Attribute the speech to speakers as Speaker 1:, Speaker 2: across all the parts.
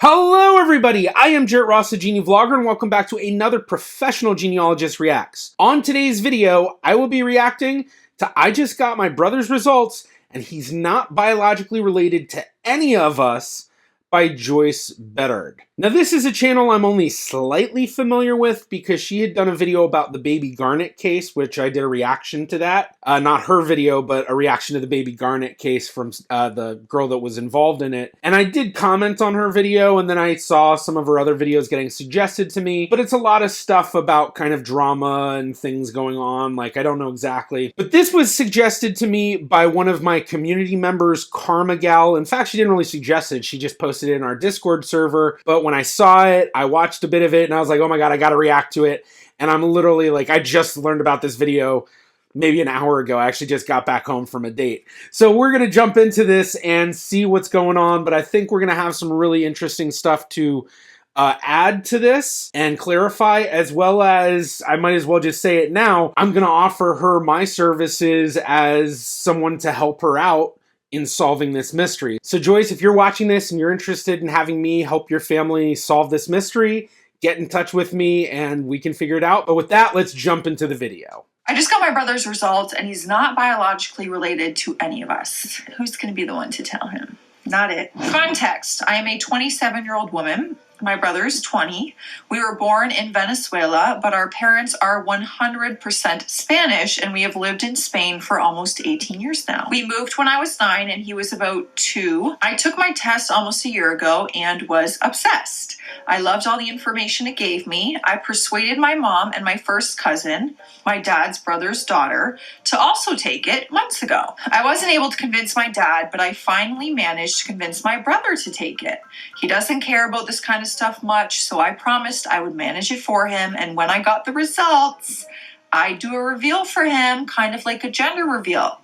Speaker 1: Hello everybody, I am Jarrett Ross, the Genie Vlogger, and welcome back to another Professional Genealogist Reacts. On today's video, I will be reacting to I just got my brother's results, and he's not biologically related to any of us, by Joyce Bedard. Now this is a channel I'm only slightly familiar with because she had done a video about the Baby Garnet case, which I did a reaction to that. Not her video, but a reaction to the Baby Garnet case from the girl that was involved in it. And I did comment on her video, and then I saw some of her other videos getting suggested to me, but it's a lot of stuff about kind of drama and things going on, like I don't know exactly. But this was suggested to me by one of my community members, Karma Gal. In fact, she didn't really suggest it, she just posted it in our Discord server. But when I saw it, I watched a bit of it, and I was like, oh my god, I gotta react to it. And I'm literally like, I just learned about this video maybe an hour ago. I actually just got back home from a date. So we're gonna jump into this and see what's going on, but I think we're gonna have some really interesting stuff to add to this and clarify, as well as, I might as well just say it now, I'm gonna offer her my services as someone to help her out in solving this mystery. So Joyce, if you're watching this and you're interested in having me help your family solve this mystery, get in touch with me and we can figure it out. But with that, let's jump into the video.
Speaker 2: I just got my brother's results and he's not biologically related to any of us. Who's going to be the one to tell him? Not it. Context. I am a 27-year-old woman. My brother is 20. We were born in Venezuela, but our parents are 100% Spanish, and we have lived in Spain for almost 18 years now. We moved when I was 9 and he was about 2. I took my test almost a year ago and was obsessed. I loved all the information it gave me. I persuaded my mom and my first cousin, my dad's brother's daughter, to also take it months ago. I wasn't able to convince my dad, but I finally managed to convince my brother to take it. He doesn't care about this kind of stuff much, so I promised I would manage it for him, and when I got the results, I'd do a reveal for him, kind of like a gender reveal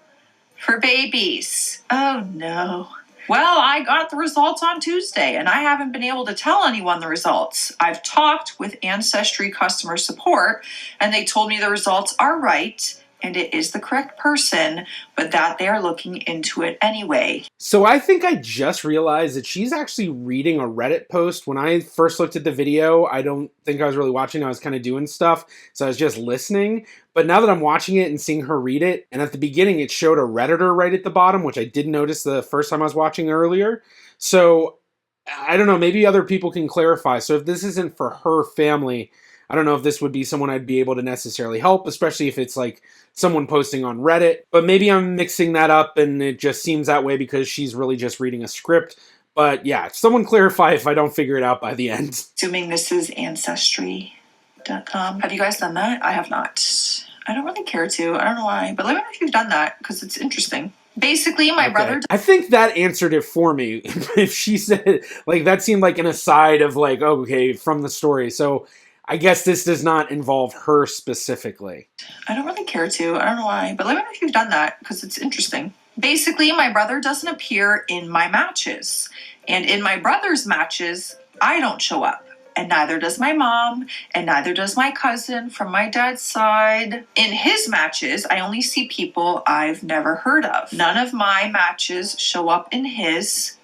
Speaker 2: for babies. Oh no. Well, I got the results on Tuesday, and I haven't been able to tell anyone the results. I've talked with Ancestry customer support, and they told me the results are right, and it is the correct person, but that they are looking into it anyway.
Speaker 1: So I think I just realized that she's actually reading a Reddit post. When I first looked at the video, I don't think I was really watching. I was kind of doing stuff, so I was just listening. But now that I'm watching it and seeing her read it, and at the beginning it showed a Redditor right at the bottom, which I didn't notice the first time I was watching earlier. So I don't know, maybe other people can clarify. So if this isn't for her family, I don't know if this would be someone I'd be able to necessarily help, especially if it's like someone posting on Reddit. But maybe I'm mixing that up and it just seems that way because she's really just reading a script. But yeah, someone clarify if I don't figure it out by the end.
Speaker 2: Assuming this is Ancestry.com. Have you guys done that? I have not. I don't really care to. I don't know why. But let me know if you've done that because it's interesting. Basically, my brother...
Speaker 1: I think that answered it for me. If she said, like, that seemed like an aside of like, oh, okay, from the story. So I guess this does not involve her specifically.
Speaker 2: I don't really care to. I don't know why. But let me know if you've done that because it's interesting. Basically, my brother doesn't appear in my matches. And in my brother's matches, I don't show up. And neither does my mom, and neither does my cousin from my dad's side. In his matches, I only see people I've never heard of. None of my matches show up in his.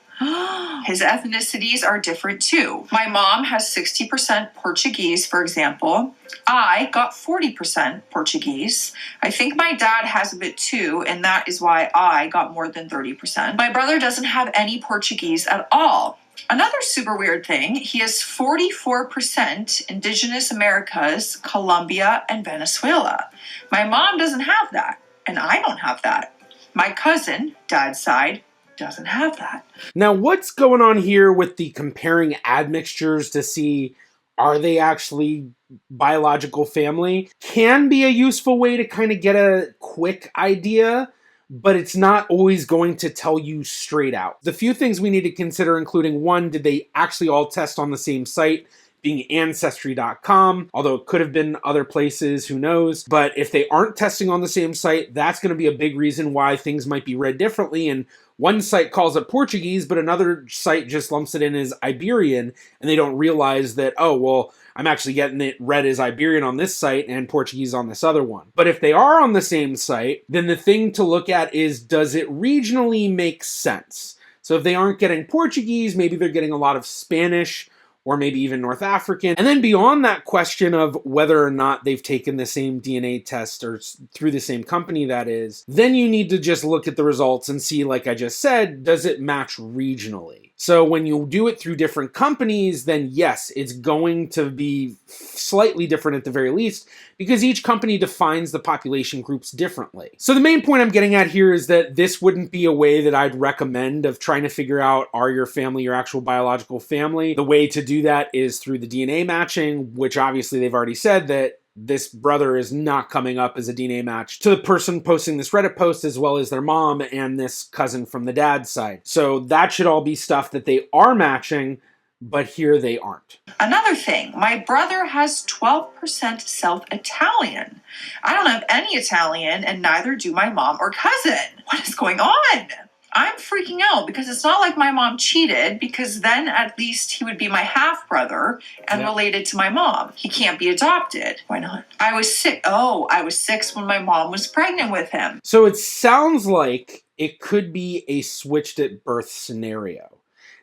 Speaker 2: His ethnicities are different too. My mom has 60% Portuguese, for example. I got 40% Portuguese. I think my dad has a bit too, and that is why I got more than 30%. My brother doesn't have any Portuguese at all. Another super weird thing, he has 44% Indigenous Americas, Colombia, and Venezuela. My mom doesn't have that, and I don't have that. My cousin, dad's side, doesn't have that.
Speaker 1: Now, what's going on here with the comparing admixtures to see are they actually biological family can be a useful way to kind of get a quick idea, but it's not always going to tell you straight out. The few things we need to consider including, one, did they actually all test on the same site, being Ancestry.com, although it could have been other places, who knows. But if they aren't testing on the same site, that's going to be a big reason why things might be read differently. And one site calls it Portuguese, but another site just lumps it in as Iberian, and they don't realize that, oh, well, I'm actually getting it read as Iberian on this site and Portuguese on this other one. But if they are on the same site, then the thing to look at is, does it regionally make sense? So if they aren't getting Portuguese, maybe they're getting a lot of Spanish or maybe even North African. And then beyond that question of whether or not they've taken the same DNA test or through the same company, that is, then you need to just look at the results and see, like I just said, does it match regionally? So when you do it through different companies, then yes, it's going to be slightly different at the very least, because each company defines the population groups differently. So the main point I'm getting at here is that this wouldn't be a way that I'd recommend of trying to figure out, are your family your actual biological family? The way to do that is through the DNA matching, which obviously they've already said that this brother is not coming up as a DNA match to the person posting this Reddit post, as well as their mom and this cousin from the dad's side. So that should all be stuff that they are matching, but here they aren't.
Speaker 2: Another thing, my brother has 12% South-Italian. I don't have any Italian, and neither do my mom or cousin. What is going on? I'm freaking out because it's not like my mom cheated, because then at least he would be my half-brother and related to my mom. He can't be adopted. Why not? I was sick. Oh, I was 6 when my mom was pregnant with him.
Speaker 1: So it sounds like it could be a switched at birth scenario.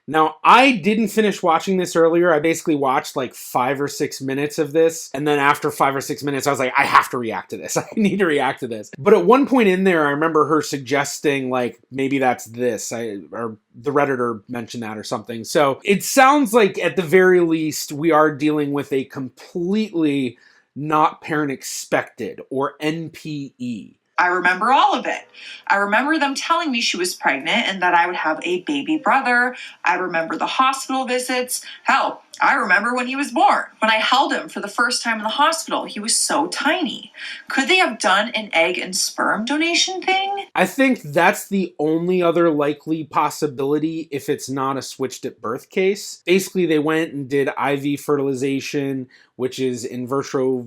Speaker 1: Now, I didn't finish watching this earlier. I basically watched like 5 or 6 minutes of this. And then after 5 or 6 minutes, I was like, I have to react to this. I need to react to this. But at one point in there, I remember her suggesting like, maybe that's this. Or the Redditor mentioned that or something. So it sounds like at the very least, we are dealing with a completely not parent expected, or NPE.
Speaker 2: I remember all of it. I remember them telling me she was pregnant and that I would have a baby brother. I remember the hospital visits. Hell, I remember when he was born. When I held him for the first time in the hospital, he was so tiny. Could they have done an egg and sperm donation thing?
Speaker 1: I think that's the only other likely possibility if it's not a switched at birth case. Basically, they went and did IV fertilization, which is in vitro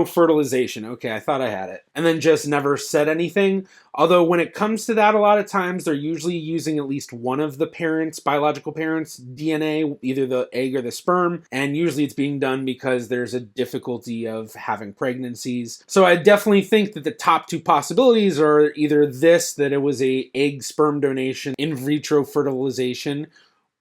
Speaker 1: fertilization. Okay, I thought I had it. And then just never said anything. Although when it comes to that, a lot of times they're usually using at least one of the parents, biological parents' DNA, either the egg or the sperm. And usually it's being done because there's a difficulty of having pregnancies. So I definitely think that the top 2 possibilities are either this, that it was a egg sperm donation, in vitro fertilization,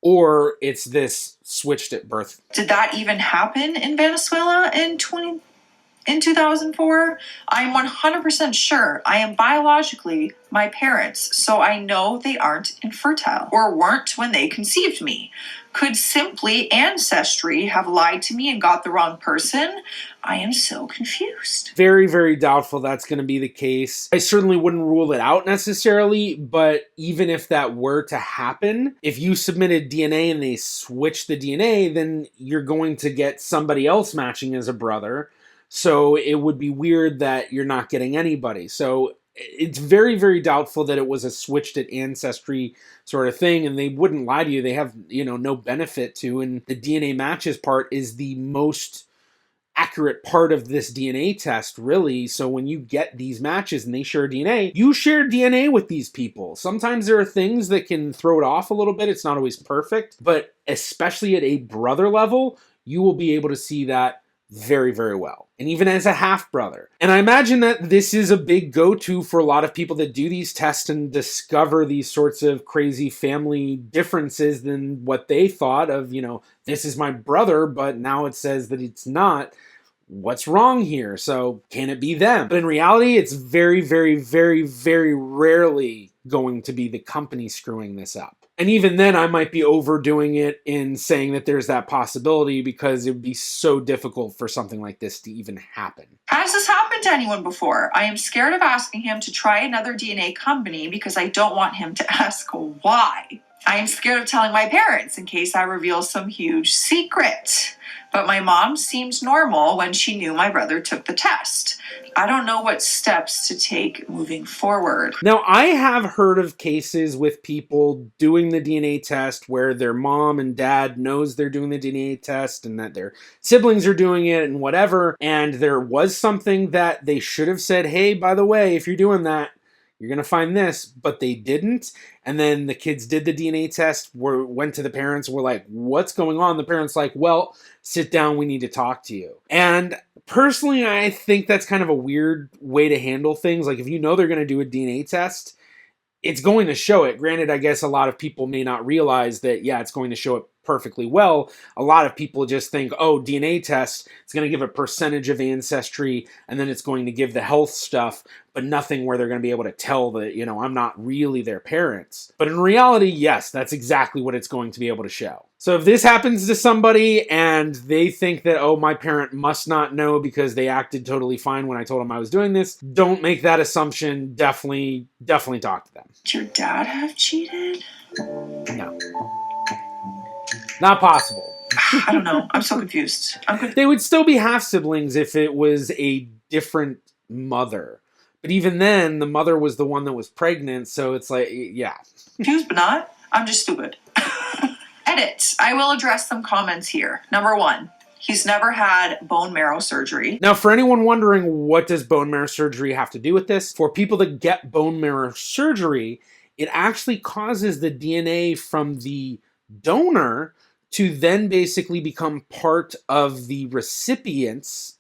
Speaker 1: or it's this switched at birth.
Speaker 2: Did that even happen in Venezuela in 2004? I am 100% sure I am biologically my parents, so I know they aren't infertile or weren't when they conceived me. Could simply Ancestry have lied to me and got the wrong person? I am so confused.
Speaker 1: Very, very doubtful that's going to be the case. I certainly wouldn't rule it out necessarily, but even if that were to happen, if you submitted DNA and they switched the DNA, then you're going to get somebody else matching as a brother. So it would be weird that you're not getting anybody. So it's very, very doubtful that it was a switched at Ancestry sort of thing, and they wouldn't lie to you. They have, no benefit to, and the DNA matches part is the most accurate part of this DNA test, really. So when you get these matches and they share DNA, you share DNA with these people. Sometimes there are things that can throw it off a little bit. It's not always perfect, but especially at a brother level, you will be able to see that very, very well. And even as a half-brother. And I imagine that this is a big go-to for a lot of people that do these tests and discover these sorts of crazy family differences than what they thought of, this is my brother, but now it says that it's not. What's wrong here? So can it be them? But in reality, it's very, very, very, very rarely going to be the company screwing this up. And even then, I might be overdoing it in saying that there's that possibility, because it would be so difficult for something like this to even happen.
Speaker 2: Has this happened to anyone before? I am scared of asking him to try another DNA company because I don't want him to ask why. I am scared of telling my parents in case I reveal some huge secret. But my mom seemed normal when she knew my brother took the test. I don't know what steps to take moving forward.
Speaker 1: Now, I have heard of cases with people doing the DNA test where their mom and dad knows they're doing the DNA test and that their siblings are doing it and whatever. And there was something that they should have said, hey, by the way, if you're doing that, you're going to find this, but they didn't. And then the kids did the DNA test, went to the parents, were like, what's going on? The parents like, well, sit down, we need to talk to you. And personally, I think that's kind of a weird way to handle things. Like, if you know they're going to do a DNA test it's going to show it. Granted, I guess a lot of people may not realize that, yeah, it's going to show it perfectly well. A lot of people just think, oh, DNA test, it's going to give a percentage of ancestry, and then it's going to give the health stuff, but nothing where they're going to be able to tell that, you know, I'm not really their parents. But in reality, yes, that's exactly what it's going to be able to show. So if this happens to somebody and they think that, oh, my parent must not know because they acted totally fine when I told them I was doing this, don't make that assumption. Definitely talk to them.
Speaker 2: Did your dad have cheated?
Speaker 1: No. Not possible.
Speaker 2: I don't know. I'm so confused.
Speaker 1: They would still be half-siblings if it was a different mother. But even then, the mother was the one that was pregnant, so it's like, yeah.
Speaker 2: Confused but not. I'm just stupid. Edit. I will address some comments here. Number 1. He's never had bone marrow surgery.
Speaker 1: Now, for anyone wondering, what does bone marrow surgery have to do with this? For people that get bone marrow surgery, it actually causes the DNA from the donor to then basically become part of the recipient's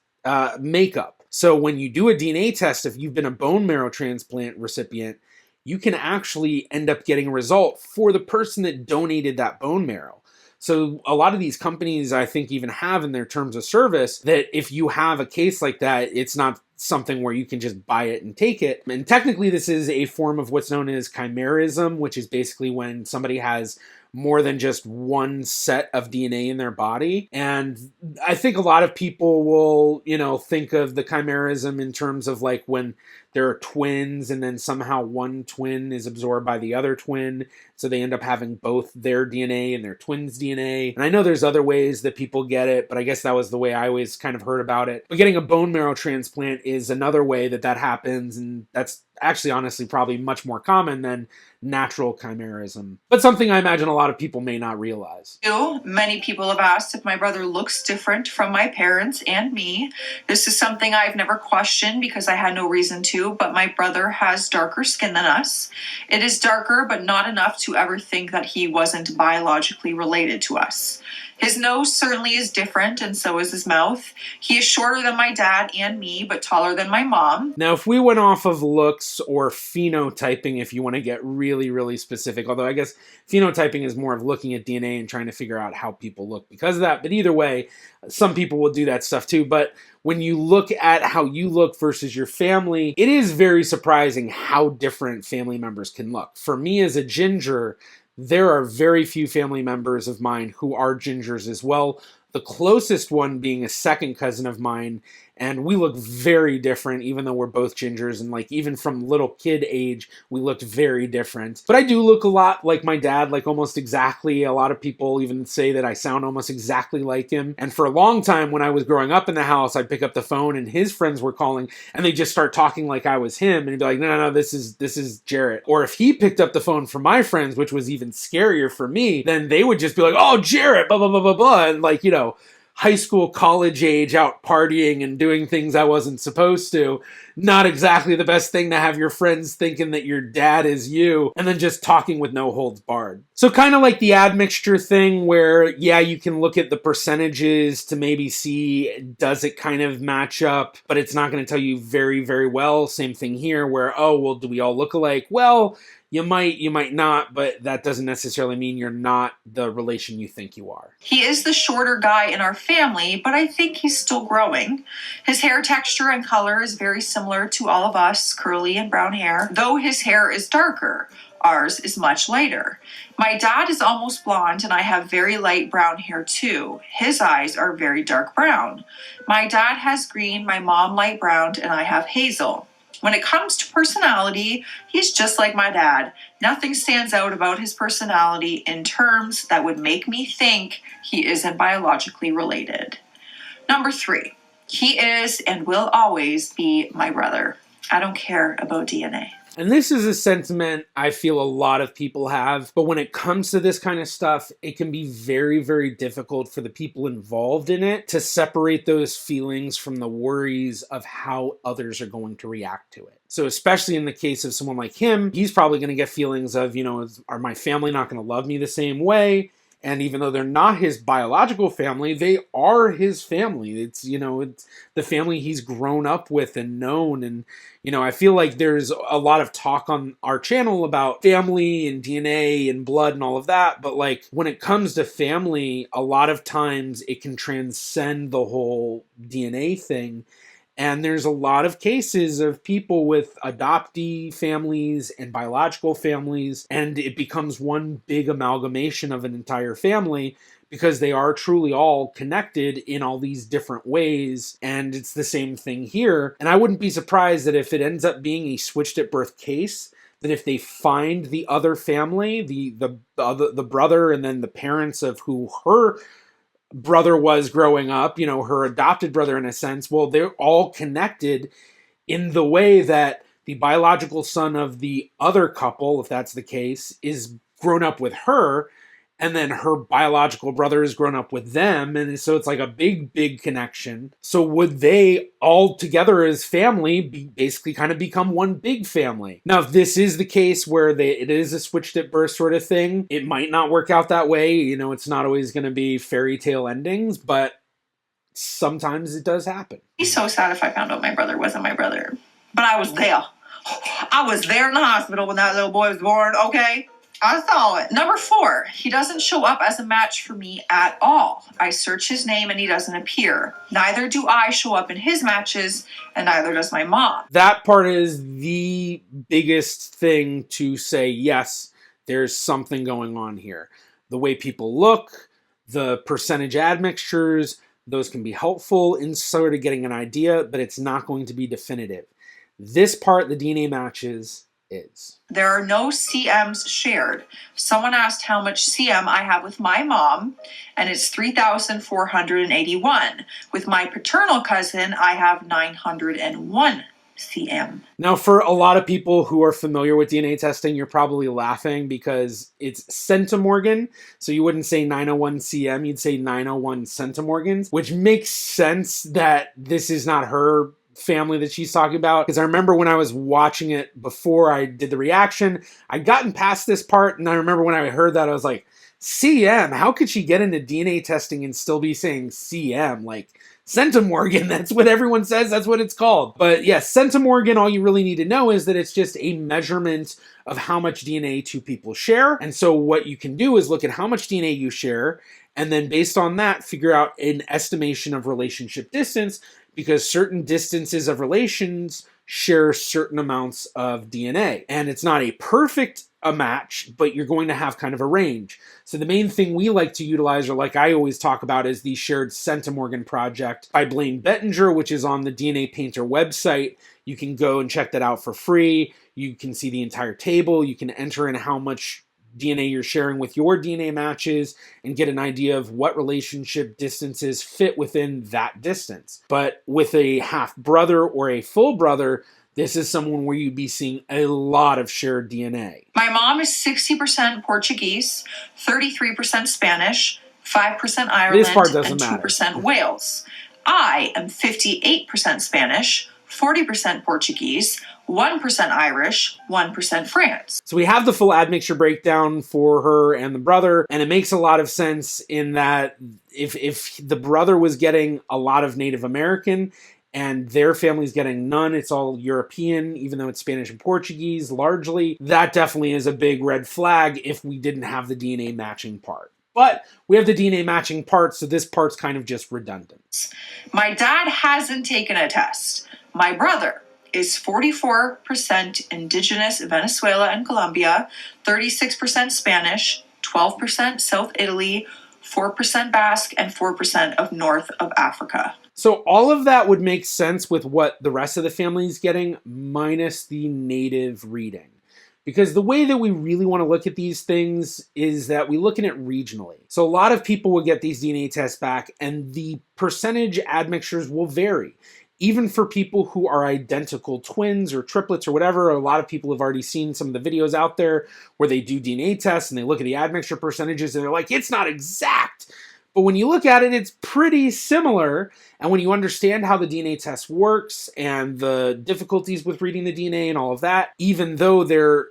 Speaker 1: makeup. So when you do a DNA test, if you've been a bone marrow transplant recipient, you can actually end up getting a result for the person that donated that bone marrow. So a lot of these companies, I think, even have in their terms of service that if you have a case like that, it's not something where you can just buy it and take it. And technically, this is a form of what's known as chimerism, which is basically when somebody has more than just one set of DNA in their body. And I think a lot of people will, you know, think of the chimerism in terms of like when there are twins and then somehow one twin is absorbed by the other twin. So they end up having both their DNA and their twin's DNA. And I know there's other ways that people get it, but I guess that was the way I always kind of heard about it. But getting a bone marrow transplant is another way that that happens. And that's actually honestly probably much more common than natural chimerism, but something I imagine a lot of people may not realize.
Speaker 2: Many people have asked if my brother looks different from my parents and me. This is something I've never questioned because I had no reason to, but my brother has darker skin than us. It is darker, but not enough to ever think that he wasn't biologically related to us. His nose certainly is different, and so is his mouth. He is shorter than my dad and me, but taller than my mom.
Speaker 1: Now, if we went off of looks or phenotyping, if you want to get really specific, although I guess phenotyping is more of looking at DNA and trying to figure out how people look because of that. But either way, some people will do that stuff too. But when you look at how you look versus your family, it is very surprising how different family members can look. For me as a ginger, there are very few family members of mine who are gingers as well. The closest one being a second cousin of mine, and we look very different even though we're both gingers, and like even from little kid age we looked very different. But I do look a lot like my dad, like almost exactly. A lot of people even say that I sound almost exactly like him. And for a long time when I was growing up in the house, I'd pick up the phone and his friends were calling and they just start talking like I was him, and he'd be like, no, this is Jarrett. Or if he picked up the phone for my friends, which was even scarier for me, then they would just be like, oh, Jarrett, blah blah blah blah, and like, you know, high school, college age, out partying and doing things I wasn't supposed to. Not exactly the best thing to have your friends thinking that your dad is you and then just talking with no holds barred. So kind of like the admixture thing where, yeah, you can look at the percentages to maybe see, does it kind of match up, but it's not going to tell you very well. Same thing here where, oh, well, do we all look alike? Well, you might not, but that doesn't necessarily mean you're not the relation you think you are.
Speaker 2: He is the shorter guy in our family, but I think he's still growing. His hair texture and color is very similar to all of us, curly and brown hair, though his hair is darker. Ours is much lighter. My dad is almost blonde and I have very light brown hair too. His eyes are very dark brown. My dad has green, my mom light brown, and I have hazel. When it comes to personality, he's just like my dad. Nothing stands out about his personality in terms that would make me think he isn't biologically related. Number 3, he is and will always be my brother. I don't care about DNA.
Speaker 1: And this is a sentiment I feel a lot of people have, but when it comes to this kind of stuff, it can be very difficult for the people involved in it to separate those feelings from the worries of how others are going to react to it. So especially in the case of someone like him, he's probably going to get feelings of, you know, are my family not going to love me the same way? And even though they're not his biological family, they are his family. It's, you know, it's the family he's grown up with and known. And, you know, I feel like there's a lot of talk on our channel about family and DNA and blood and all of that. But like when it comes to family, a lot of times it can transcend the whole DNA thing. And there's a lot of cases of people with adoptee families and biological families, and it becomes one big amalgamation of an entire family because they are truly all connected in all these different ways. And it's the same thing here. And I wouldn't be surprised that if it ends up being a switched at birth case, that if they find the other family, the brother and then the parents of who her brother was growing up, you know, her adopted brother in a sense, well, they're all connected in the way that the biological son of the other couple, if that's the case, is grown up with her, and then her biological brother has grown up with them, and so it's like a big connection. So would they all together as family basically kind of become one big family? Now, if this is the case where it is a switched at birth sort of thing, it might not work out that way. You know, it's not always going to be fairy tale endings, but sometimes it does happen.
Speaker 2: I'd be so sad if I found out my brother wasn't my brother. But I was there. I was there in the hospital when that little boy was born, okay? I saw it. Number 4, he doesn't show up as a match for me at all. I search his name and he doesn't appear. Neither do I show up in his matches, and neither does my mom.
Speaker 1: That part is the biggest thing to say, yes, there's something going on here. The way people look, the percentage admixtures, those can be helpful in sort of getting an idea, but it's not going to be definitive. This part, the DNA matches, is.
Speaker 2: There are no CMs shared. Someone asked how much CM I have with my mom, and it's 3,481. With my paternal cousin, I have 901 CM.
Speaker 1: Now, for a lot of people who are familiar with DNA testing, you're probably laughing because it's centimorgan. So you wouldn't say 901 CM, you'd say 901 centimorgans, which makes sense that this is not her family that she's talking about, because I remember when I was watching it before I did the reaction, I'd gotten past this part, and I remember when I heard that, I was like, CM, how could she get into DNA testing and still be saying CM? Like, centimorgan, that's what everyone says, that's what it's called. But yes, centimorgan, all you really need to know is that it's just a measurement of how much DNA two people share. And so what you can do is look at how much DNA you share, and then based on that, figure out an estimation of relationship distance, because certain distances of relations share certain amounts of DNA. And it's not a perfect match, but you're going to have kind of a range. So the main thing we like to utilize, or like I always talk about, is the shared centimorgan project by Blaine Bettinger, which is on the DNA Painter website. You can go and check that out for free. You can see the entire table. You can enter in how much DNA you're sharing with your DNA matches and get an idea of what relationship distances fit within that distance. But with a half brother or a full brother, this is someone where you'd be seeing a lot of shared DNA.
Speaker 2: My mom is 60% Portuguese, 33% Spanish, 5% Ireland, and 2% Wales. I am 58% Spanish, 40% Portuguese, 1% Irish, 1% France.
Speaker 1: So we have the full admixture breakdown for her and the brother, and it makes a lot of sense in that if the brother was getting a lot of Native American and their family's getting none, it's all European, even though it's Spanish and Portuguese largely, that definitely is a big red flag if we didn't have the DNA matching part. But we have the DNA matching part, so this part's kind of just redundant.
Speaker 2: My dad hasn't taken a test. My brother is 44% indigenous Venezuela and Colombia, 36% Spanish, 12% South Italy, 4% Basque, and 4% of north of Africa.
Speaker 1: So all of that would make sense with what the rest of the family is getting, minus the native reading. Because the way that we really want to look at these things is that we look at it regionally. So a lot of people will get these DNA tests back, and the percentage admixtures will vary. Even for people who are identical twins or triplets or whatever, a lot of people have already seen some of the videos out there where they do DNA tests and they look at the admixture percentages and they're like, it's not exact. But when you look at it, it's pretty similar. And when you understand how the DNA test works and the difficulties with reading the DNA and all of that, even though they're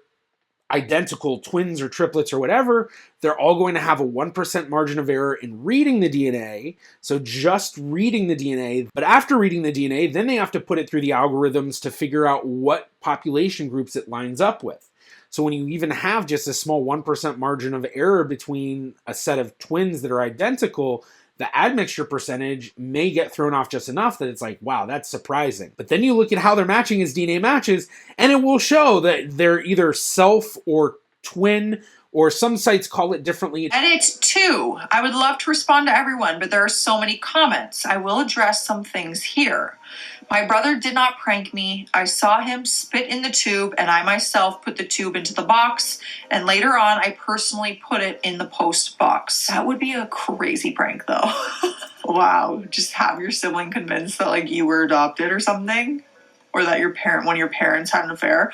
Speaker 1: identical twins or triplets or whatever, they're all going to have a 1% margin of error in reading the DNA. So just reading the DNA. But after reading the DNA, then they have to put it through the algorithms to figure out what population groups it lines up with. So when you even have just a small 1% margin of error between a set of twins that are identical, the admixture percentage may get thrown off just enough that it's like, wow, that's surprising. But then you look at how they're matching as DNA matches, and it will show that they're either self or twin, or some sites call it differently.
Speaker 2: Edit 2. I would love to respond to everyone, but there are so many comments. I will address some things here. My brother did not prank me. I saw him spit in the tube, and I myself put the tube into the box, and later on I personally put it in the post box. That would be a crazy prank though. Wow, just have your sibling convinced that like you were adopted or something, or that one of your parents had an affair.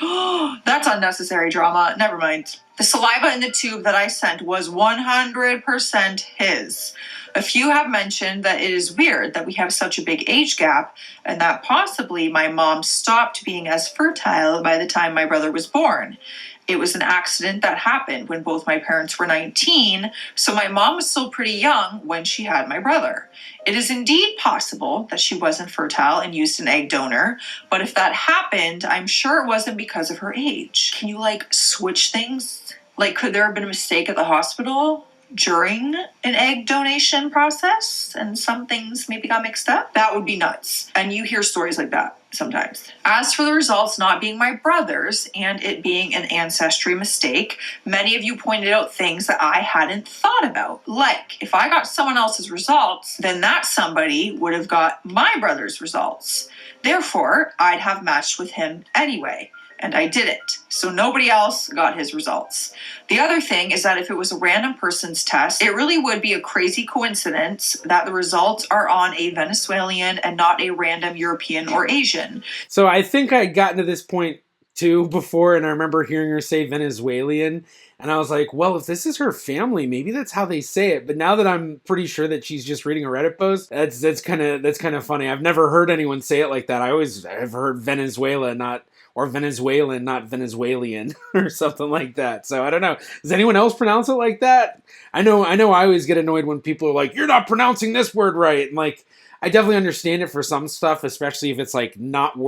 Speaker 2: That's unnecessary drama. Never mind. The saliva in the tube that I sent was 100% his. A few have mentioned that it is weird that we have such a big age gap and that possibly my mom stopped being as fertile by the time my brother was born. It was an accident that happened when both my parents were 19, so my mom was still pretty young when she had my brother. It is indeed possible that she wasn't fertile and used an egg donor, but if that happened, I'm sure it wasn't because of her age. Can you like switch things? Like, could there have been a mistake at the hospital during an egg donation process and some things maybe got mixed up? That would be nuts. And you hear stories like that sometimes. As for the results not being my brother's and it being an Ancestry mistake, many of you pointed out things that I hadn't thought about. Like, if I got someone else's results, then that somebody would have got my brother's results. Therefore, I'd have matched with him anyway. And I didn't. So nobody else got his results. The other thing is that if it was a random person's test, it really would be a crazy coincidence that the results are on a Venezuelan and not a random European or Asian.
Speaker 1: So I think I had gotten to this point too before, and I remember hearing her say Venezuelan, and I was like, well, if this is her family, maybe that's how they say it. But now that I'm pretty sure that she's just reading a Reddit post, that's kind of funny. I've never heard anyone say it like that. I've heard Venezuela, or Venezuelan, not Venezuelan, or something like that. So I don't know. Does anyone else pronounce it like that? I know I always get annoyed when people are like, you're not pronouncing this word right. And like, I definitely understand it for some stuff, especially if it's like not,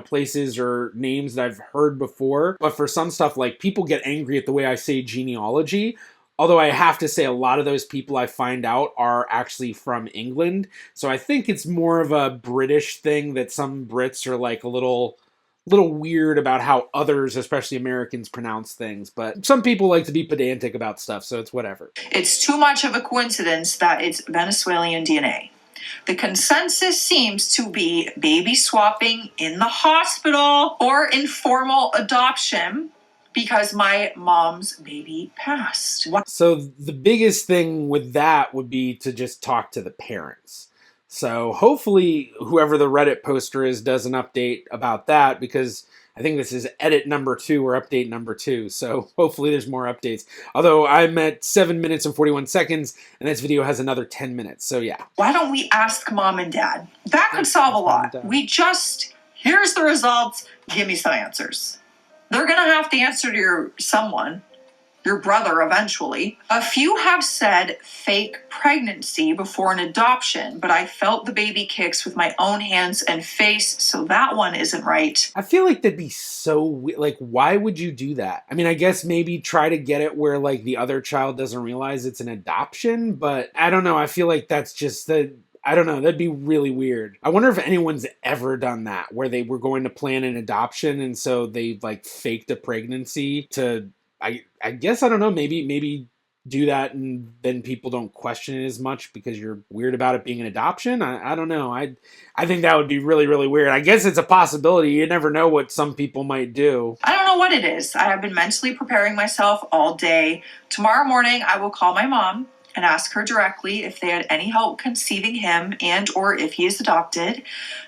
Speaker 1: places or names that I've heard before. But for some stuff, like people get angry at the way I say genealogy. Although I have to say a lot of those people I find out are actually from England. So I think it's more of a British thing that some Brits are like a little weird about how others, especially Americans, pronounce things. But some people like to be pedantic about stuff, so it's whatever.
Speaker 2: It's too much of a coincidence that it's Venezuelan DNA. The consensus seems to be baby swapping in the hospital or informal adoption because my mom's baby passed.
Speaker 1: So the biggest thing with that would be to just talk to the parents. So hopefully whoever the Reddit poster is does an update about that, because I think this is edit number 2 or update number 2. So hopefully there's more updates. Although I'm at 7 minutes and 41 seconds and this video has another 10 minutes. So yeah.
Speaker 2: Why don't we ask mom and dad? That could solve a lot. Here's the results. Give me some answers. They're going to have to answer to your brother eventually. A few have said fake pregnancy before an adoption, but I felt the baby kicks with my own hands and face, so that one isn't right.
Speaker 1: I feel like that'd be so weird. Like, why would you do that? I mean, I guess maybe try to get it where like the other child doesn't realize it's an adoption, but I don't know. I feel like that's just I don't know. That'd be really weird. I wonder if anyone's ever done that, where they were going to plan an adoption and so they like faked a pregnancy to, I guess, I don't know, maybe do that and then people don't question it as much because you're weird about it being an adoption. I don't know. I think that would be really, really weird. I guess it's a possibility. You never know what some people might do.
Speaker 2: I don't know what it is. I have been mentally preparing myself all day. Tomorrow morning, I will call my mom and ask her directly if they had any help conceiving him and or if he is adopted.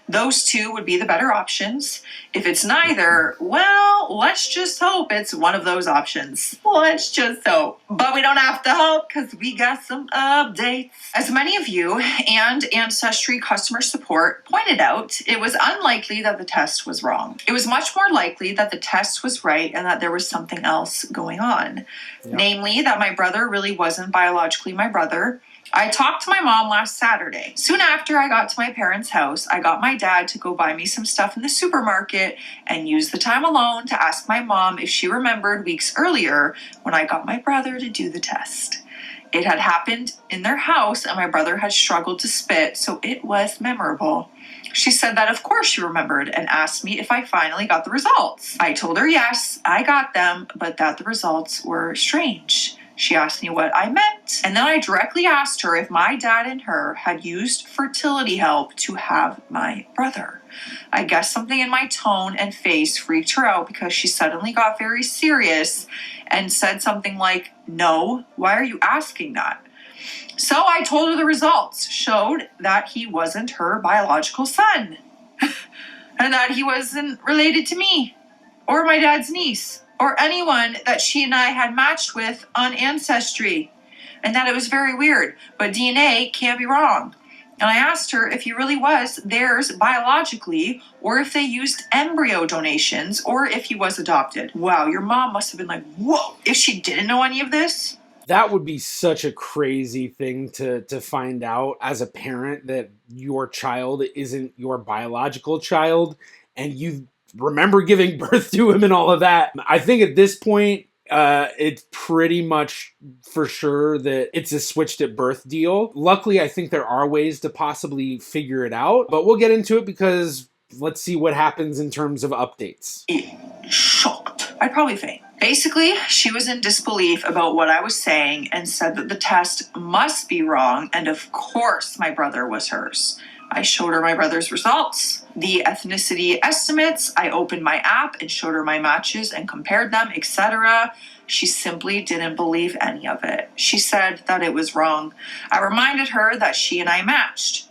Speaker 2: Those two would be the better options. If it's neither, well, let's just hope it's one of those options. Let's just hope. But we don't have to hope because we got some updates. As many of you and Ancestry customer support pointed out, it was unlikely that the test was wrong. It was much more likely that the test was right and that there was something else going on. Yep. Namely, that my brother really wasn't biologically my brother. I talked to my mom last Saturday. Soon after I got to my parents' house, I got my dad to go buy me some stuff in the supermarket and use the time alone to ask my mom if she remembered weeks earlier when I got my brother to do the test. It had happened in their house and my brother had struggled to spit, so it was memorable. She said that of course she remembered and asked me if I finally got the results. I told her yes, I got them, but that the results were strange. She asked me what I meant, and then I directly asked her if my dad and her had used fertility help to have my brother. I guess something in my tone and face freaked her out because she suddenly got very serious and said something like, "No, why are you asking that?" So I told her the results showed that he wasn't her biological son and that he wasn't related to me or my dad's niece or anyone that she and I had matched with on Ancestry, and that it was very weird, but DNA can't be wrong. And I asked her if he really was theirs biologically, or if they used embryo donations, or if he was adopted. Wow, your mom must have been like, whoa, if she didn't know any of this.
Speaker 1: That would be such a crazy thing to find out as a parent, that your child isn't your biological child, and you remember giving birth to him and all of that. I think at this point, it's pretty much for sure that it's a switched at birth deal. Luckily, I think there are ways to possibly figure it out, but we'll get into it because let's see what happens in terms of updates.
Speaker 2: Shocked. I'd probably faint. Basically, she was in disbelief about what I was saying and said that the test must be wrong, and of course my brother was hers. I showed her my brother's results, the ethnicity estimates. I opened my app and showed her my matches and compared them, etc. She simply didn't believe any of it. She said that it was wrong. I reminded her that she and I matched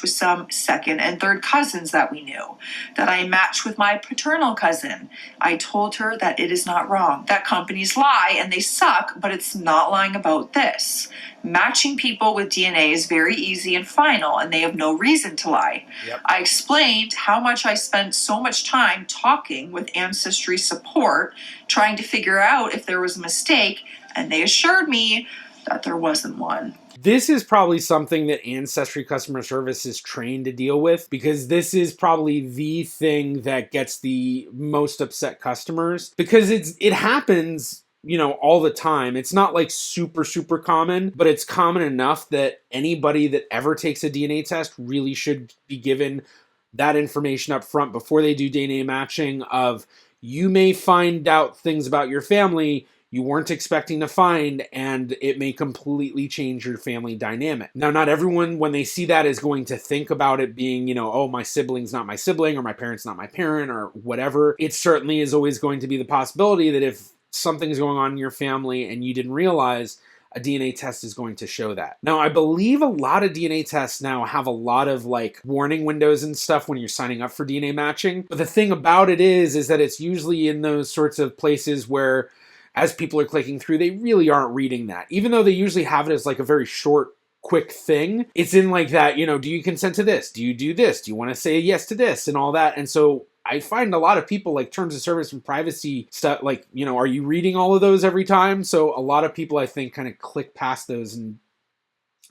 Speaker 2: with some second and third cousins that we knew, that I matched with my paternal cousin. I told her that it is not wrong, that companies lie and they suck, but it's not lying about this. Matching people with DNA is very easy and final, and they have no reason to lie. Yep. I explained how much I spent so much time talking with Ancestry support, trying to figure out if there was a mistake, and they assured me that there wasn't one.
Speaker 1: This is probably something that Ancestry customer service is trained to deal with, because this is probably the thing that gets the most upset customers, because it happens, you know, all the time. It's not like super common, but it's common enough that anybody that ever takes a DNA test really should be given that information up front before they do DNA matching of, you may find out things about your family you weren't expecting to find, and it may completely change your family dynamic. Now, not everyone, when they see that, is going to think about it being, you know, oh, my sibling's not my sibling, or my parent's not my parent, or whatever. It certainly is always going to be the possibility that if something's going on in your family and you didn't realize, a DNA test is going to show that. Now, I believe a lot of DNA tests now have a lot of like warning windows and stuff when you're signing up for DNA matching. But the thing about it is that it's usually in those sorts of places where, as people are clicking through, they really aren't reading that. Even though they usually have it as like a very short, quick thing, it's in like that, you know, do you consent to this? Do you do this? Do you want to say yes to this? And all that. And so I find a lot of people like terms of service and privacy stuff, like, you know, are you reading all of those every time? So a lot of people, I think, kind of click past those and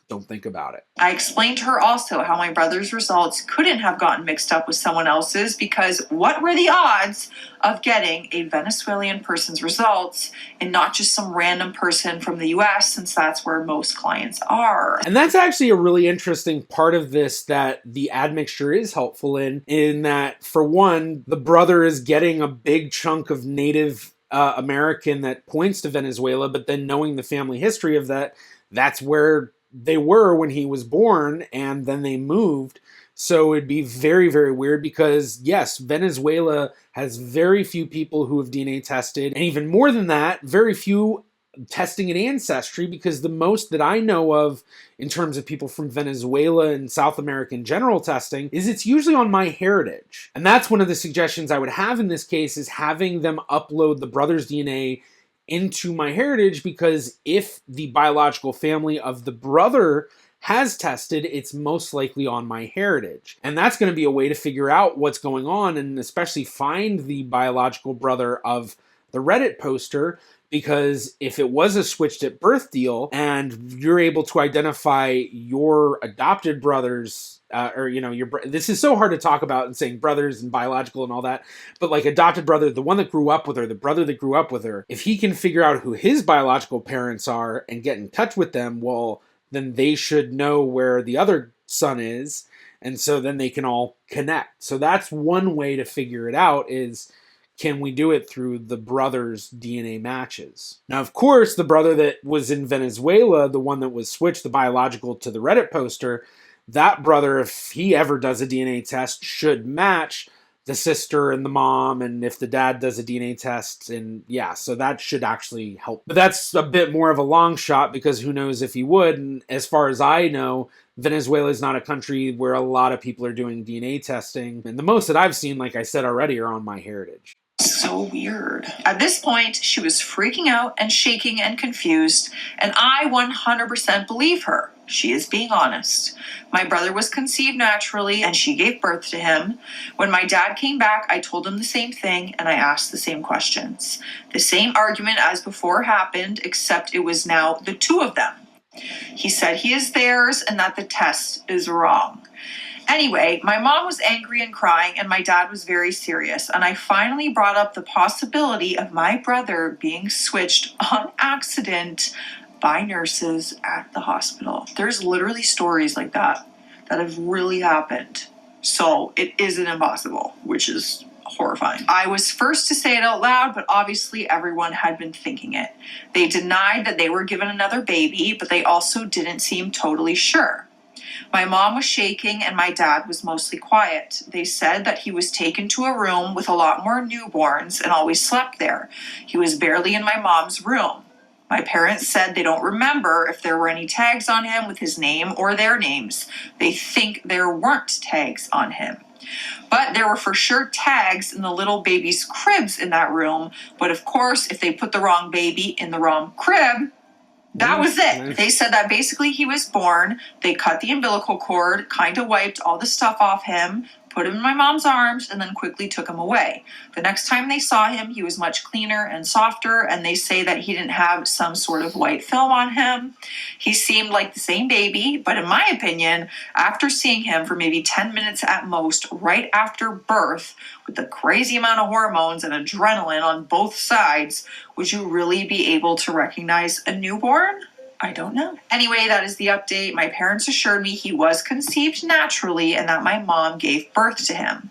Speaker 1: don't think about it.
Speaker 2: I explained to her also how my brother's results couldn't have gotten mixed up with someone else's, because what were the odds of getting a Venezuelan person's results and not just some random person from the US, since that's where most clients are.
Speaker 1: And that's actually a really interesting part of this that the admixture is helpful in that, for one, the brother is getting a big chunk of Native American that points to Venezuela, but then knowing the family history of that, that's where they were when he was born, and then they moved. So it'd be very, very weird because, yes, Venezuela has very few people who have DNA tested, and even more than that, very few testing in Ancestry, because the most that I know of in terms of people from Venezuela and South American general testing is it's usually on MyHeritage. And that's one of the suggestions I would have in this case, is having them upload the brother's DNA into MyHeritage, because if the biological family of the brother has tested, it's most likely on MyHeritage. And that's going to be a way to figure out what's going on, and especially find the biological brother of the Reddit poster, because if it was a switched at birth deal and you're able to identify your adopted brothers, this is so hard to talk about and saying brothers and biological and all that, but like adopted brother, the one that grew up with her, the brother that grew up with her, if he can figure out who his biological parents are and get in touch with them, well, then they should know where the other son is, and so then they can all connect. So that's one way to figure it out, is can we do it through the brother's DNA matches? Now, of course, the brother that was in Venezuela, the one that was switched, the biological, to the Reddit poster, that brother, if he ever does a DNA test, should match the sister and the mom, and if the dad does a DNA test, and yeah, so that should actually help. But that's a bit more of a long shot, because who knows if he would, and as far as I know, Venezuela is not a country where a lot of people are doing DNA testing, and the most that I've seen, like I said already, are on MyHeritage.
Speaker 2: So weird. At this point, she was freaking out and shaking and confused, and I 100% believe her. She is being honest. My brother was conceived naturally, and she gave birth to him. When my dad came back, I told him the same thing, and I asked the same questions. The same argument as before happened, except it was now the two of them. He said he is theirs and that the test is wrong. Anyway, my mom was angry and crying, and my dad was very serious, and I finally brought up the possibility of my brother being switched on accident by nurses at the hospital. There's literally stories like that have really happened. So it isn't impossible, which is horrifying. I was first to say it out loud, but obviously everyone had been thinking it. They denied that they were given another baby, but they also didn't seem totally sure. My mom was shaking and my dad was mostly quiet. They said that he was taken to a room with a lot more newborns and always slept there. He was barely in my mom's room. My parents said they don't remember if there were any tags on him with his name or their names. They think there weren't tags on him. But there were for sure tags in the little baby's cribs in that room. But of course, if they put the wrong baby in the wrong crib, that was it. They said that basically he was born. They cut the umbilical cord, kind of wiped all the stuff off him, put him in my mom's arms, and then quickly took him away. The next time they saw him, he was much cleaner and softer, and they say that he didn't have some sort of white film on him. He seemed like the same baby, but in my opinion, after seeing him for maybe 10 minutes at most, right after birth, with the crazy amount of hormones and adrenaline on both sides, would you really be able to recognize a newborn? I don't know. Anyway, that is the update. My parents assured me he was conceived naturally and that my mom gave birth to him.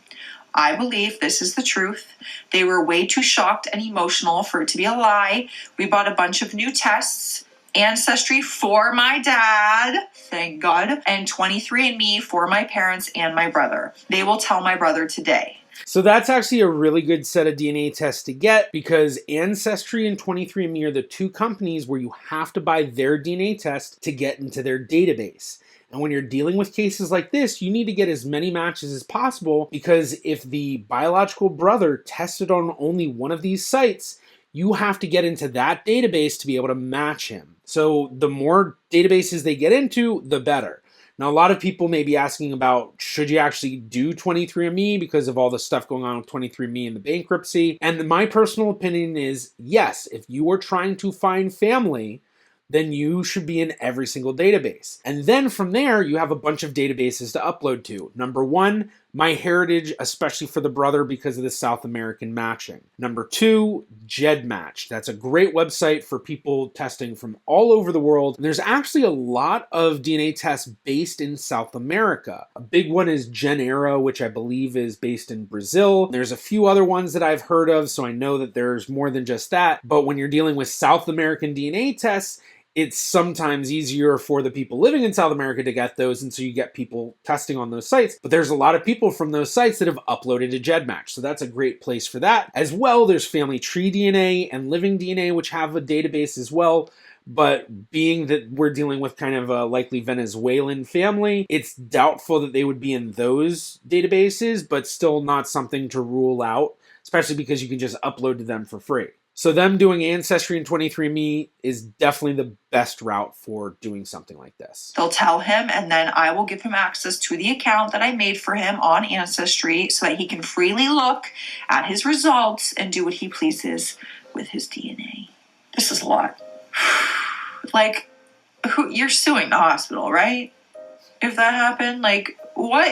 Speaker 2: I believe this is the truth. They were way too shocked and emotional for it to be a lie. We bought a bunch of new tests. Ancestry for my dad, thank God, and 23andMe for my parents and my brother. They will tell my brother today.
Speaker 1: So that's actually a really good set of DNA tests to get, because Ancestry and 23andMe are the two companies where you have to buy their DNA test to get into their database. And when you're dealing with cases like this, you need to get as many matches as possible, because if the biological brother tested on only one of these sites, you have to get into that database to be able to match him. So the more databases they get into, the better. Now, a lot of people may be asking about, should you actually do 23andMe because of all the stuff going on with 23andMe and the bankruptcy? And my personal opinion is, yes, if you are trying to find family, then you should be in every single database. And then from there, you have a bunch of databases to upload to. Number one, MyHeritage, especially for the brother because of the South American matching. Number two, GEDmatch. That's a great website for people testing from all over the world. And there's actually a lot of DNA tests based in South America. A big one is Genera, which I believe is based in Brazil. There's a few other ones that I've heard of, so I know that there's more than just that. But when you're dealing with South American DNA tests, it's sometimes easier for the people living in South America to get those, and so you get people testing on those sites. But there's a lot of people from those sites that have uploaded to GEDmatch, so that's a great place for that. As well, there's family tree DNA and living DNA, which have a database as well. But being that we're dealing with kind of a likely Venezuelan family, it's doubtful that they would be in those databases, but still not something to rule out, especially because you can just upload to them for free. So them doing Ancestry and 23andMe is definitely the best route for doing something like this.
Speaker 2: They'll tell him, and then I will give him access to the account that I made for him on Ancestry so that he can freely look at his results and do what he pleases with his DNA. This is a lot. Like, you're suing the hospital, right? If that happened, like, what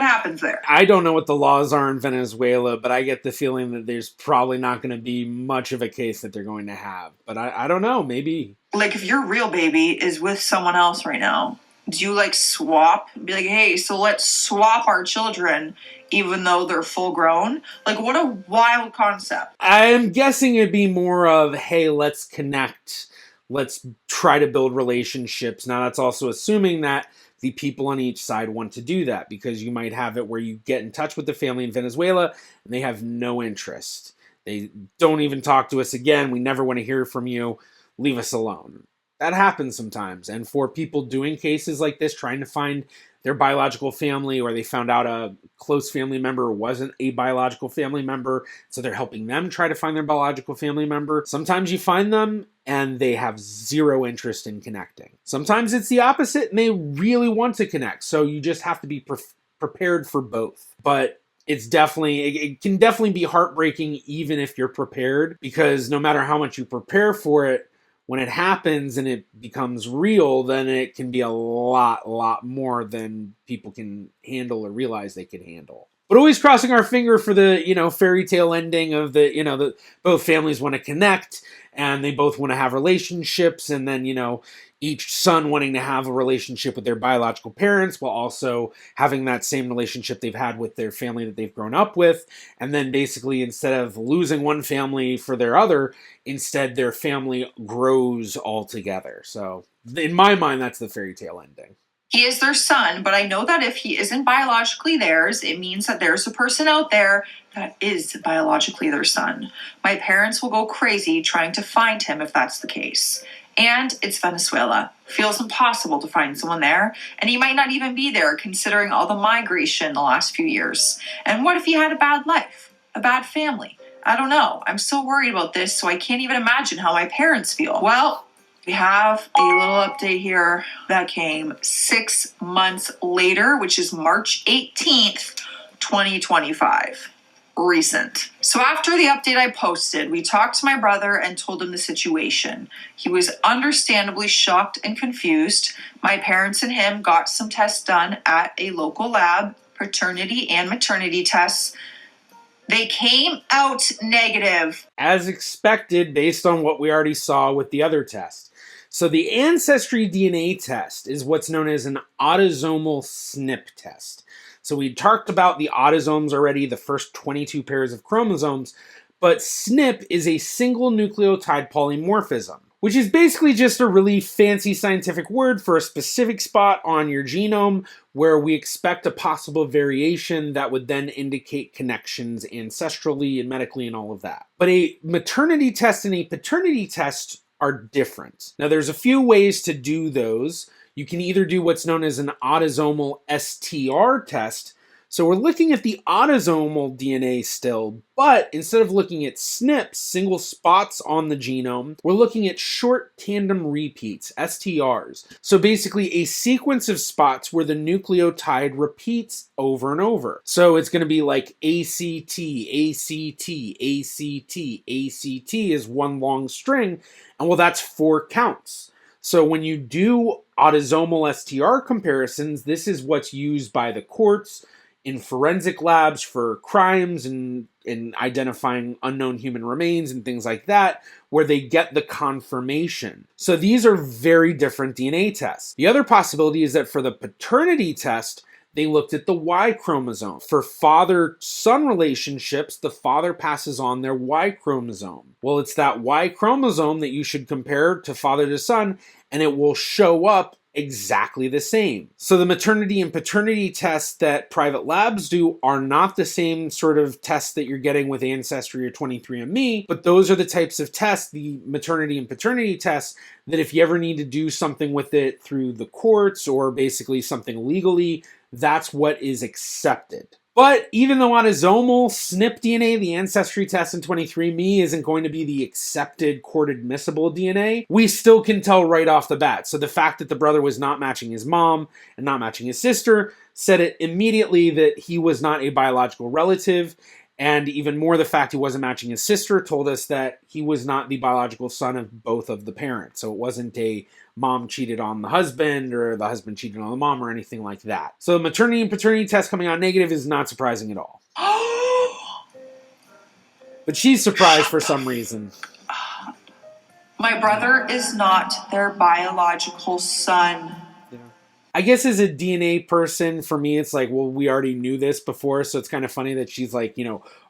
Speaker 2: happens there?
Speaker 1: I don't know what the laws are in Venezuela, but I get the feeling that there's probably not going to be much of a case that they're going to have. But I don't know, maybe.
Speaker 2: Like, if your real baby is with someone else right now, do you, like, swap? Be like, hey, so let's swap our children even though they're full grown? Like, what a wild concept.
Speaker 1: I'm guessing it'd be more of, hey, let's connect. Let's try to build relationships. Now, that's also assuming that the people on each side want to do that, because you might have it where you get in touch with the family in Venezuela and they have no interest. They don't even talk to us again. We never want to hear from you. Leave us alone. That happens sometimes. And for people doing cases like this, trying to find their biological family, or they found out a close family member wasn't a biological family member, so they're helping them try to find their biological family member. Sometimes you find them and they have zero interest in connecting. Sometimes it's the opposite and they really want to connect. So you just have to be prepared for both. But it can definitely be heartbreaking even if you're prepared, because no matter how much you prepare for it, when it happens and it becomes real, then it can be a lot more than people can handle or realize they can handle. But always crossing our finger for the, fairy tale ending of the both families want to connect and they both want to have relationships, and then, each son wanting to have a relationship with their biological parents while also having that same relationship they've had with their family that they've grown up with. And then basically, instead of losing one family for their other, instead their family grows all together. So in my mind, that's the fairy tale ending.
Speaker 2: He is their son, but I know that if he isn't biologically theirs, it means that there's a person out there that is biologically their son. My parents will go crazy trying to find him if that's the case. And it's Venezuela. Feels impossible to find someone there, and he might not even be there considering all the migration the last few years. And what if he had a bad life? A bad family? I don't know. I'm so worried about this, so I can't even imagine how my parents feel. Well, we have a little update here that came 6 months later, which is March 18th, 2025. Recent. So after the update I posted, we talked to my brother and told him the situation. He was understandably shocked and confused. My parents and him got some tests done at a local lab, paternity and maternity tests. They came out negative.
Speaker 1: As expected, based on what we already saw with the other test. So the Ancestry DNA test is what's known as an autosomal SNP test. So we talked about the autosomes already, the first 22 pairs of chromosomes, but SNP is a single nucleotide polymorphism, which is basically just a really fancy scientific word for a specific spot on your genome where we expect a possible variation that would then indicate connections ancestrally and medically and all of that. But a maternity test and a paternity test are different. Now, there's a few ways to do those. You can either do what's known as an autosomal STR test. So we're looking at the autosomal DNA still, but instead of looking at SNPs, single spots on the genome, we're looking at short tandem repeats, STRs. So basically a sequence of spots where the nucleotide repeats over and over. So it's going to be like ACT, ACT, ACT, ACT is one long string, and well, that's 4 counts. So when you do autosomal STR comparisons, this is what's used by the courts in forensic labs for crimes and identifying unknown human remains and things like that, where they get the confirmation. So these are very different DNA tests. The other possibility is that for the paternity test, They looked at the Y chromosome. For father-son relationships, the father passes on their Y chromosome. Well, it's that Y chromosome that you should compare to father to son, and it will show up exactly the same. So the maternity and paternity tests that private labs do are not the same sort of tests that you're getting with Ancestry or 23andMe, but those are the types of tests, the maternity and paternity tests, that if you ever need to do something with it through the courts or basically something legally, that's what is accepted. But even though autosomal SNP DNA, the Ancestry test in 23andMe isn't going to be the accepted court admissible DNA, we still can tell right off the bat. So the fact that the brother was not matching his mom and not matching his sister said it immediately that he was not a biological relative. And even more, the fact he wasn't matching his sister told us that he was not the biological son of both of the parents. So it wasn't a mom cheated on the husband or the husband cheated on the mom or anything like that. So the maternity and paternity test coming out negative is not surprising at all. But she's surprised for some reason.
Speaker 2: My brother is not their biological son.
Speaker 1: I guess as a DNA person, for me, it's like, well, we already knew this before, so it's kind of funny that she's like,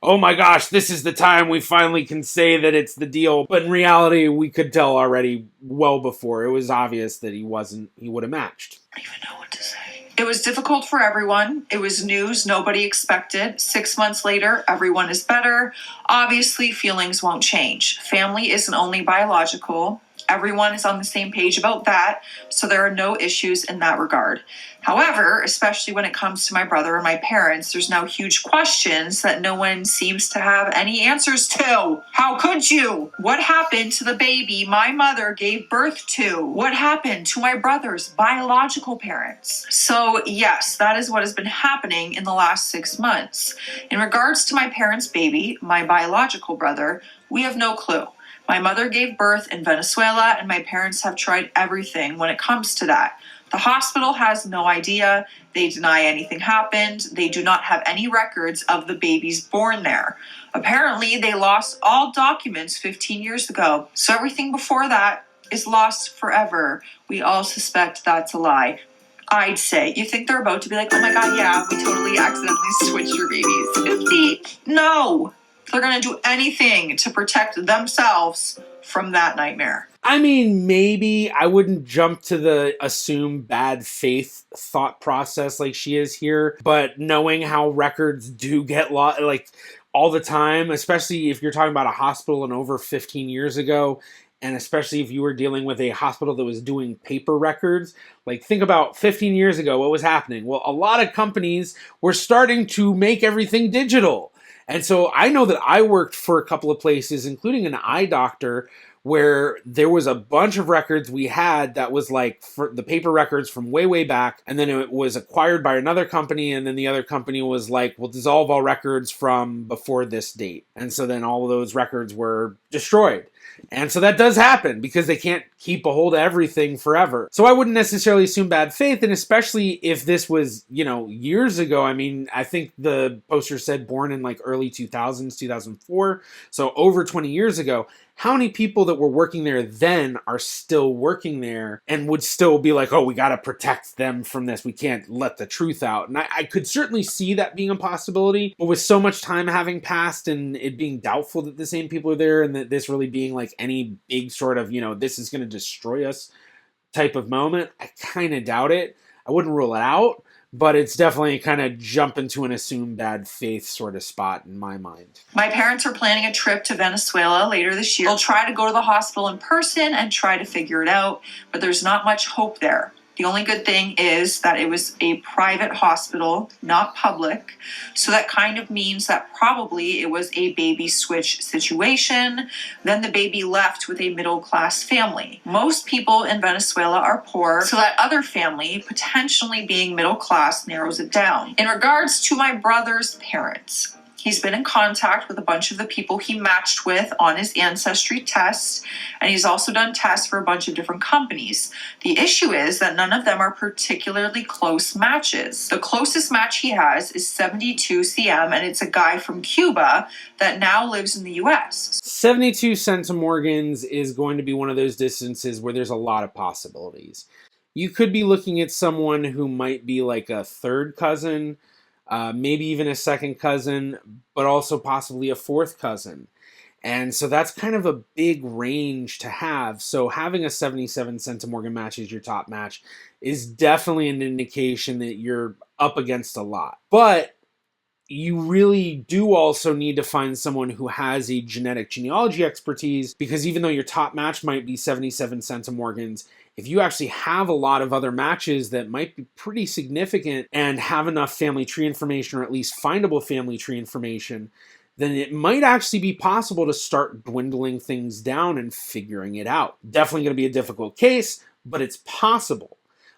Speaker 1: oh my gosh, this is the time we finally can say that it's the deal. But in reality, we could tell already well before. It was obvious that he would have matched.
Speaker 2: I don't even know what to say. It was difficult for everyone. It was news nobody expected. 6 months later, everyone is better. Obviously, feelings won't change. Family isn't only biological. Everyone is on the same page about that, so there are no issues in that regard. However, especially when it comes to my brother and my parents, there's now huge questions that no one seems to have any answers to. How could you? What happened to the baby my mother gave birth to? What happened to my brother's biological parents? So yes, that is what has been happening in the last 6 months. In regards to my parents' baby, my biological brother, we have no clue. My mother gave birth in Venezuela, and my parents have tried everything when it comes to that. The hospital has no idea. They deny anything happened. They do not have any records of the babies born there. Apparently, they lost all documents 15 years ago. So everything before that is lost forever. We all suspect that's a lie. I'd say. You think they're about to be like, oh my God, yeah, we totally accidentally switched your babies. No! They're going to do anything to protect themselves from that nightmare.
Speaker 1: I mean, maybe I wouldn't jump to the assume bad faith thought process like she is here, but knowing how records do get lost, like all the time, especially if you're talking about a hospital and over 15 years ago, and especially if you were dealing with a hospital that was doing paper records, like think about 15 years ago, what was happening? Well, a lot of companies were starting to make everything digital. And so I know that I worked for a couple of places, including an eye doctor, where there was a bunch of records we had that was like for the paper records from way, way back. And then it was acquired by another company. And then the other company was like, we'll dissolve all records from before this date. And so then all of those records were destroyed. And so that does happen because they can't keep a hold of everything forever. So I wouldn't necessarily assume bad faith. And especially if this was, years ago. I mean, I think the poster said born in like early 2000s, 2004. So over 20 years ago. How many people that were working there then are still working there and would still be like, oh, we got to protect them from this. We can't let the truth out. And I could certainly see that being a possibility. But with so much time having passed and it being doubtful that the same people are there and that this really being like any big sort of, this is going to destroy us type of moment, I kind of doubt it. I wouldn't rule it out. But it's definitely kind of jump into an assumed bad faith sort of spot in my mind.
Speaker 2: My parents are planning a trip to Venezuela later this year. They'll try to go to the hospital in person and try to figure it out, but there's not much hope there. The only good thing is that it was a private hospital, not public. So that kind of means that probably it was a baby switch situation. Then the baby left with a middle-class family. Most people in Venezuela are poor, so that other family, potentially being middle-class, narrows it down. In regards to my brother's parents, he's been in contact with a bunch of the people he matched with on his Ancestry tests, and he's also done tests for a bunch of different companies. The issue is that none of them are particularly close matches. The closest match he has is 72 cm, and it's a guy from Cuba that now lives in the US.
Speaker 1: 72 centimorgans is going to be one of those distances where there's a lot of possibilities. you could be looking at someone who might be like a third cousin, maybe even a second cousin, but also possibly a fourth cousin. And so that's kind of a big range to have. So having a 77 centimorgan match as your top match is definitely an indication that you're up against a lot. But you really do also need to find someone who has a genetic genealogy expertise, because even though your top match might be 77 centimorgans, if you actually have a lot of other matches that might be pretty significant and have enough family tree information, or at least findable family tree information, then it might actually be possible to start dwindling things down and figuring it out. Definitely going to be a difficult case, but it's possible.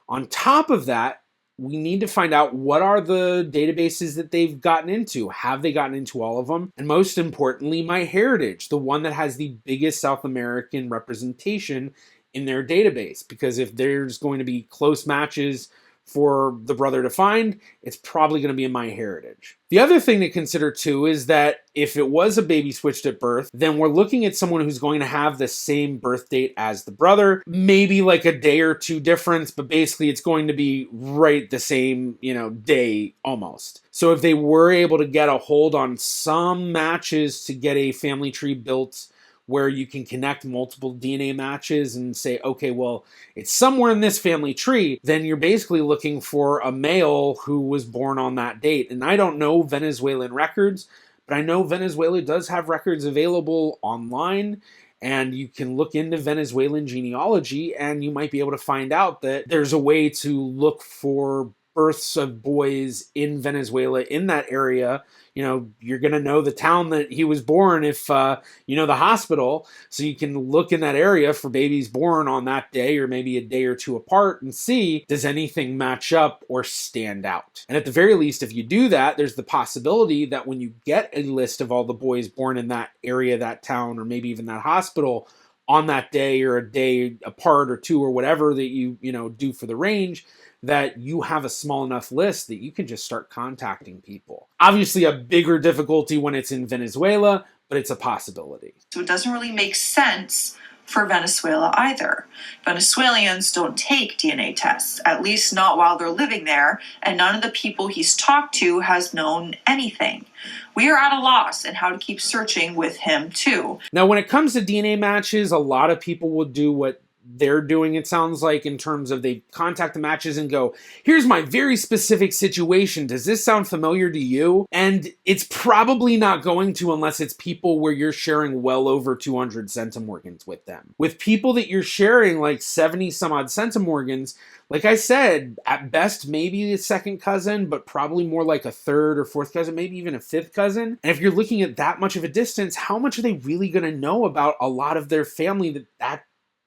Speaker 1: On top of that, we need to find out what are the databases that they've gotten into. Have they gotten into all of them? And most importantly, MyHeritage, the one that has the biggest South American representation in their database. Because if there's going to be close matches for the brother to find, it's probably going to be in MyHeritage. The other thing to consider too is that if it was a baby switched at birth, then we're looking at someone who's going to have the same birth date as the brother, maybe like a day or two difference, but basically it's going to be right the same, day almost. So if they were able to get a hold on some matches to get a family tree built where you can connect multiple DNA matches and say, okay, well, it's somewhere in this family tree, then you're basically looking for a male who was born on that date. And I don't know Venezuelan records, but I know Venezuela does have records available online, and you can look into Venezuelan genealogy and you might be able to find out that there's a way to look for births of boys in Venezuela in that area. You're going to know the town that he was born if the hospital. So you can look in that area for babies born on that day or maybe a day or two apart and see, does anything match up or stand out? And at the very least, if you do that, there's the possibility that when you get a list of all the boys born in that area, that town, or maybe even that hospital on that day or a day apart or two or whatever that you do for the range, that you have a small enough list that you can just start contacting people. Obviously a bigger difficulty when it's in Venezuela, but it's a possibility.
Speaker 2: So it doesn't really make sense for Venezuela either. Venezuelans don't take DNA tests, at least not while they're living there, and none of the people he's talked to has known anything. We are at a loss in how to keep searching with him too.
Speaker 1: Now, when it comes to DNA matches, a lot of people will do what they're doing, it sounds like, in terms of they contact the matches and go, here's my very specific situation. Does this sound familiar to you? And it's probably not going to, unless it's people where you're sharing well over 200 centimorgans with them. With people that you're sharing like 70 some odd centimorgans, like I said, at best, maybe a second cousin, but probably more like a third or fourth cousin, maybe even a fifth cousin. And if you're looking at that much of a distance, how much are they really going to know about a lot of their family that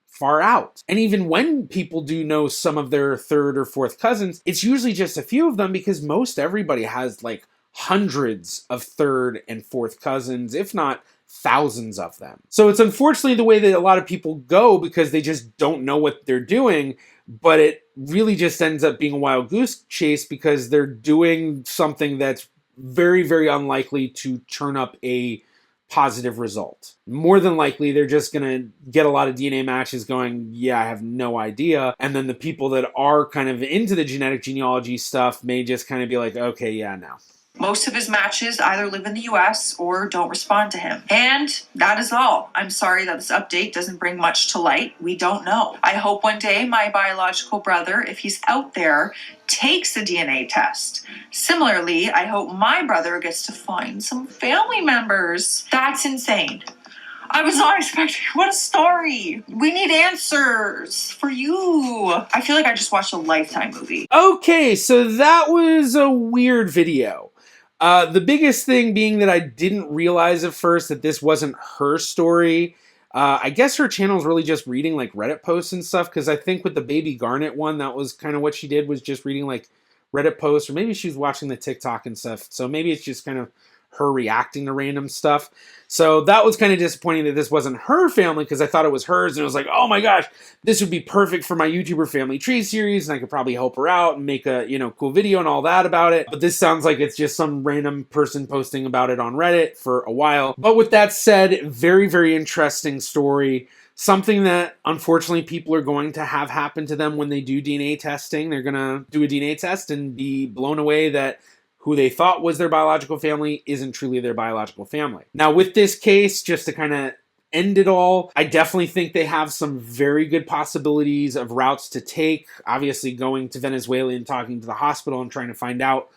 Speaker 1: far out? And even when people do know some of their third or fourth cousins, it's usually just a few of them, because most everybody has like hundreds of third and fourth cousins, if not thousands of them. So it's unfortunately the way that a lot of people go, because they just don't know what they're doing, but it really just ends up being a wild goose chase, because they're doing something that's very, very unlikely to turn up a positive result. More than likely, they're just going to get a lot of DNA matches going, yeah, I have no idea. And then the people that are kind of into the genetic genealogy stuff may just kind of be like, okay, yeah, no.
Speaker 2: Most of his matches either live in the US or don't respond to him. And that is all. I'm sorry that this update doesn't bring much to light. We don't know. I hope one day my biological brother, if he's out there, takes a DNA test. Similarly, I hope my brother gets to find some family members. That's insane. I was not expecting. What a story. We need answers for you. I feel like I just watched a Lifetime movie.
Speaker 1: Okay, so that was a weird video. The biggest thing being that I didn't realize at first that this wasn't her story. I guess her channel is really just reading like Reddit posts and stuff, because I think with the Baby Garnet one, that was kind of what she did, was just reading like Reddit posts, or maybe she was watching the TikTok and stuff. So maybe it's just kind of her reacting to random stuff. So that was kind of disappointing that this wasn't her family, because I thought it was hers, and it was like, oh my gosh, this would be perfect for my YouTuber family tree series, and I could probably help her out and make a, cool video and all that about it. But this sounds like it's just some random person posting about it on Reddit for a while. But with that said, very, very interesting story. something that unfortunately people are going to have happen to them when they do DNA testing. They're going to do a DNA test and be blown away that who they thought was their biological family isn't truly their biological family. Now, with this case, just to kind of end it all, I definitely think they have some very good possibilities of routes to take. Obviously, going to Venezuela and talking to the hospital and trying to find out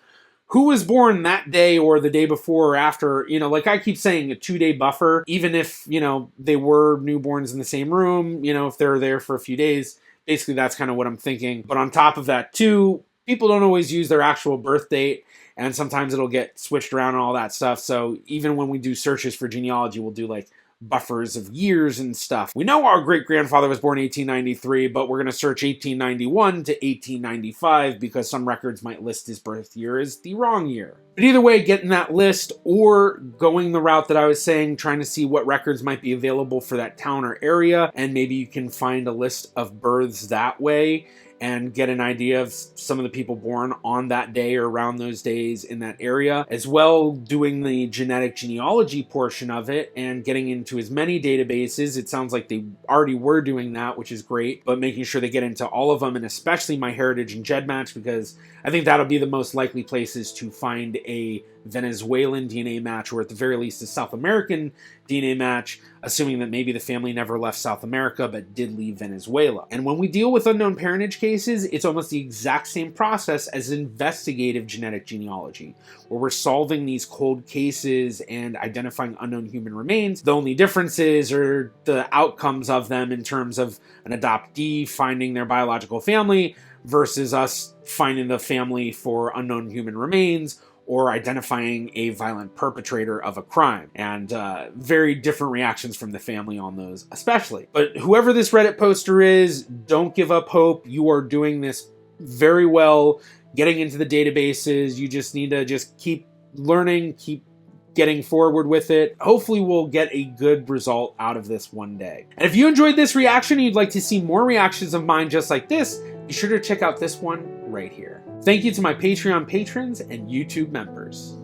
Speaker 1: who was born that day or the day before or after. You know, like I keep saying, a 2-day buffer, even if, you know, they were newborns in the same room, you know, if they're there for a few days. Basically, that's kind of what I'm thinking. But on top of that, too, people don't always use their actual birth date, and sometimes it'll get switched around and all that stuff. So even when we do searches for genealogy, we'll do like buffers of years and stuff. We know our great-grandfather was born 1893, but we're going to search 1891 to 1895 because some records might list his birth year as the wrong year. But either way, getting that list or going the route that I was saying, trying to see what records might be available for that town or area, and maybe you can find a list of births that way and get an idea of some of the people born on that day or around those days in that area, as well doing the genetic genealogy portion of it and getting into as many databases. It sounds like they already were doing that, which is great, but making sure they get into all of them, and especially MyHeritage and GEDmatch, because I think that'll be the most likely places to find a Venezuelan DNA match, or at the very least a South American DNA match, assuming that maybe the family never left South America but did leave Venezuela. And when we deal with unknown parentage cases, it's almost the exact same process as investigative genetic genealogy, where we're solving these cold cases and identifying unknown human remains. The only differences are the outcomes of them in terms of an adoptee finding their biological family versus us finding the family for unknown human remains, or identifying a violent perpetrator of a crime. And very different reactions from the family on those, especially. But whoever this Reddit poster is, don't give up hope. You are doing this very well, getting into the databases. You just need to just keep learning, keep getting forward with it. Hopefully we'll get a good result out of this one day. And if you enjoyed this reaction and you'd like to see more reactions of mine just like this, be sure to check out this one right here. Thank you to my Patreon patrons and YouTube members.